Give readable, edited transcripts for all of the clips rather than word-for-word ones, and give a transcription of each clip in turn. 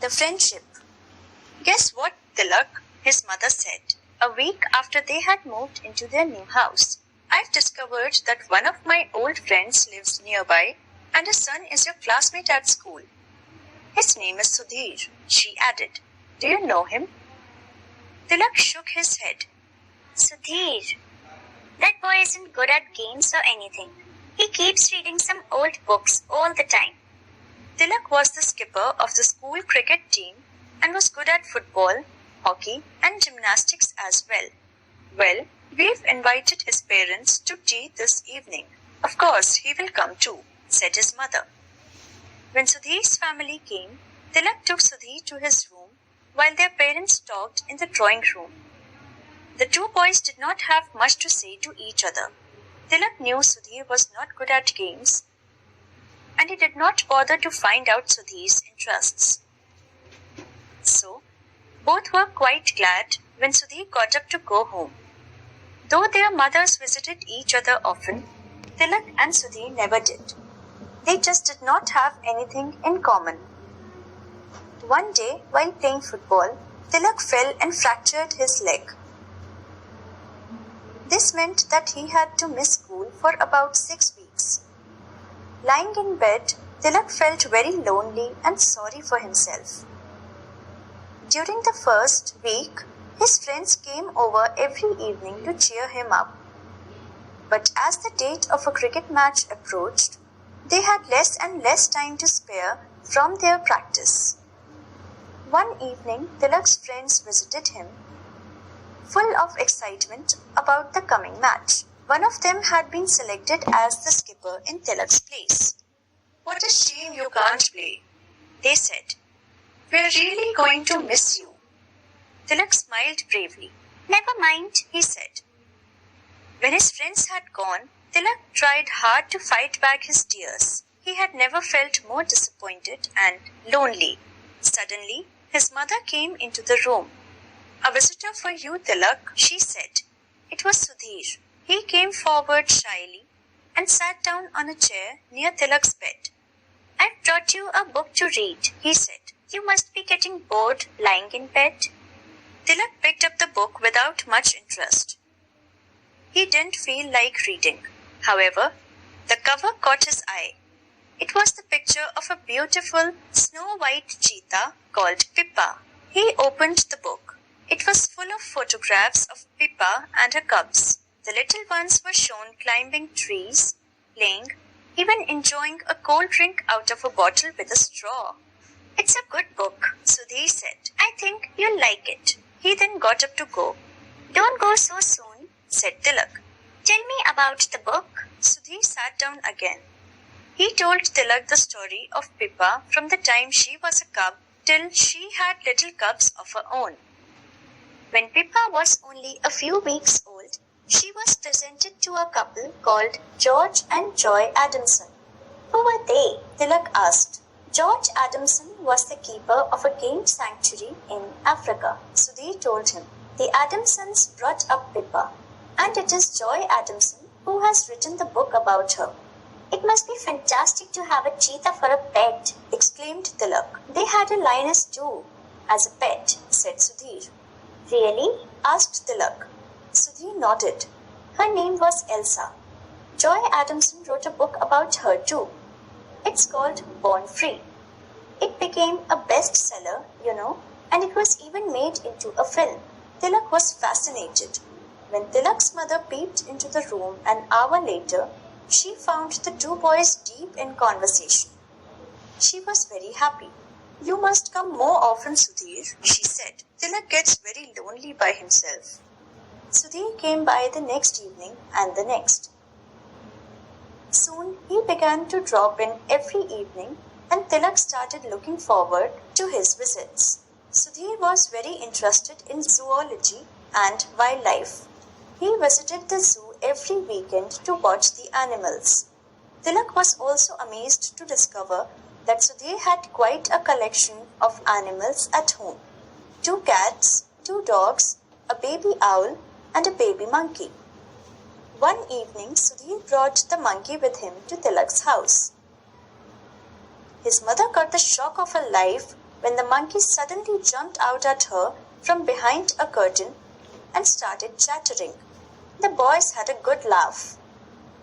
The friendship. Guess what, Tilak? His mother said, a week after they had moved into their new house. I've discovered that one of my old friends lives nearby and his son is your classmate at school. His name is Sudhir, she added. Do you know him? Tilak shook his head. Sudhir. That boy isn't good at games or anything. He keeps reading some old books all the time. Tilak was the skipper of the school cricket team and was good at football, hockey, and gymnastics as well. Well, we've invited his parents to tea this evening. Of course, he will come too, said his mother. When Sudhir's family came, Tilak took Sudhir to his room while their parents talked in the drawing room. The two boys did not have much to say to each other. Tilak knew Sudhir was not good at games, and he did not bother to find out Sudhir's interests. So, both were quite glad when Sudhir got up to go home. Though their mothers visited each other often, Tilak and Sudhir never did. They just did not have anything in common. One day, while playing football, Tilak fell and fractured his leg. This meant that he had to miss school for about 6 weeks. Lying in bed, Tilak felt very lonely and sorry for himself. During the first week, his friends came over every evening to cheer him up. But as the date of a cricket match approached, they had less and less time to spare from their practice. One evening, Tilak's friends visited him, full of excitement about the coming match. One of them had been selected as the skipper in Tilak's place. What a shame you can't play, they said. We're really going to miss you. Tilak smiled bravely. Never mind, he said. When his friends had gone, Tilak tried hard to fight back his tears. He had never felt more disappointed and lonely. Suddenly, his mother came into the room. A visitor for you, Tilak, she said. It was Sudhir. He came forward shyly and sat down on a chair near Tilak's bed. I've brought you a book to read, he said. You must be getting bored lying in bed. Tilak picked up the book without much interest. He didn't feel like reading. However, the cover caught his eye. It was the picture of a beautiful snow-white cheetah called Pippa. He opened the book. It was full of photographs of Pippa and her cubs. The little ones were shown climbing trees, playing, even enjoying a cold drink out of a bottle with a straw. It's a good book, Sudhir said. I think you'll like it. He then got up to go. Don't go so soon, said Tilak. Tell me about the book. Sudhir sat down again. He told Tilak the story of Pippa from the time she was a cub till she had little cubs of her own. When Pippa was only a few weeks old, she was presented to a couple called George and Joy Adamson. Who were they? Tilak asked. George Adamson was the keeper of a game sanctuary in Africa. Sudhir told him. The Adamsons brought up Pippa, and it is Joy Adamson who has written the book about her. It must be fantastic to have a cheetah for a pet, exclaimed Tilak. They had a lioness too, as a pet, said Sudhir. Really? asked Tilak. Sudhir nodded. Her name was Elsa. Joy Adamson wrote a book about her too. It's called Born Free. It became a bestseller, and it was even made into a film. Tilak was fascinated. When Tilak's mother peeped into the room an hour later, she found the two boys deep in conversation. She was very happy. You must come more often, Sudhir, she said. Tilak gets very lonely by himself. Sudhir came by the next evening and the next. Soon he began to drop in every evening, and Tilak started looking forward to his visits. Sudhir was very interested in zoology and wildlife. He visited the zoo every weekend to watch the animals. Tilak was also amazed to discover that Sudhir had quite a collection of animals at home. 2 cats, 2 dogs, a baby owl, and a baby monkey. One evening, Sudhir brought the monkey with him to Tilak's house. His mother got the shock of her life when the monkey suddenly jumped out at her from behind a curtain and started chattering. The boys had a good laugh.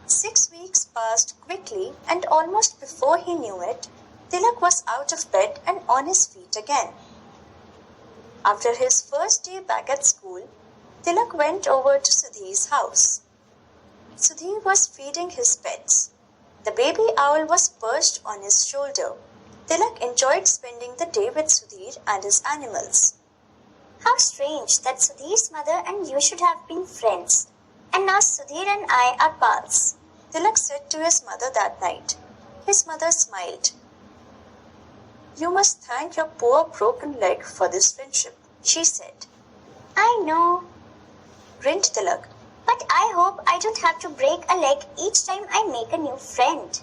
6 weeks passed quickly, and almost before he knew it, Tilak was out of bed and on his feet again. After his first day back at school, Tilak went over to Sudhir's house. Sudhir was feeding his pets. The baby owl was perched on his shoulder. Tilak enjoyed spending the day with Sudhir and his animals. How strange that Sudhir's mother and you should have been friends, and now Sudhir and I are pals, Tilak said to his mother that night. His mother smiled. You must thank your poor broken leg for this friendship, she said. I know, grinned Tilak. But I hope I don't have to break a leg each time I make a new friend.